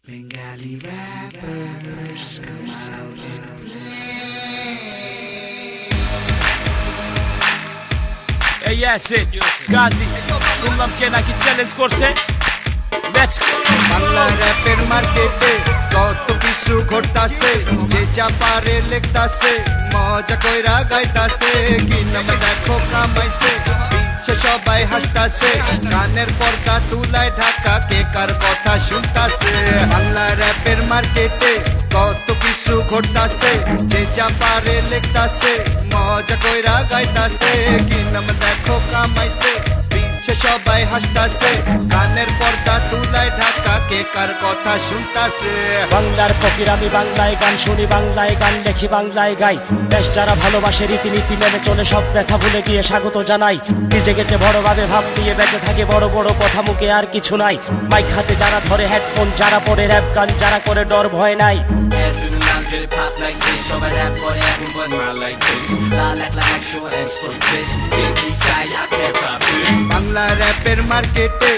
Bengali rappers come out and এই acid Gazi শুনলাম কে নাকি চ্যালেঞ্জ করছে লেটস বাংলা র্যাপের মার্কেটে কত কিছু ঘটতাছে, যে যা পারে লিখতাছে, মজা কইরা গাইতাছে, কি নাম দেখো কামাইছে, পিছে সবাই হাসতাছে, কানের পর্দা তুলায় ঢাকা, কে কার কথা শুনতাছে। বাংলা র্যাপের মার্কেটে কত কিছু ঘটতাছে, যে যা পারে লিখতাছে, মজা কইরা গাইতাছে, কি নাম দেখো কামাইছে, পিছে সবাই হাসতাছে, কানের পর্দা তুলায় ঢাকা, কে কার কথা শুনতাছে। বাংলার ফকির আমি বাংলায় গান শুনি, বাংলায় গান লেখি, বাংলায় গাই। দেশ যারা ভালোবাসে রীতিনীতি মেনে চলে, সব ব্যথা ভুলে গিয়ে স্বাগত জানাই। নিজে গেছে বড়ভাবে ভাব নিয়ে বেঁচে থাকে, বড় বড় কথা মুখে আর কিছু নাই। মাইক হাতে যারা ধরে হেডফোন, যারা পরে র্যাপ গান, যারা করে ডর ভয় নাই। Get it pop like this, show my rap boy, everyone not like this. La like actual and for this. Get me tight, I can't pop this. Bangla র্যাপের মার্কেটে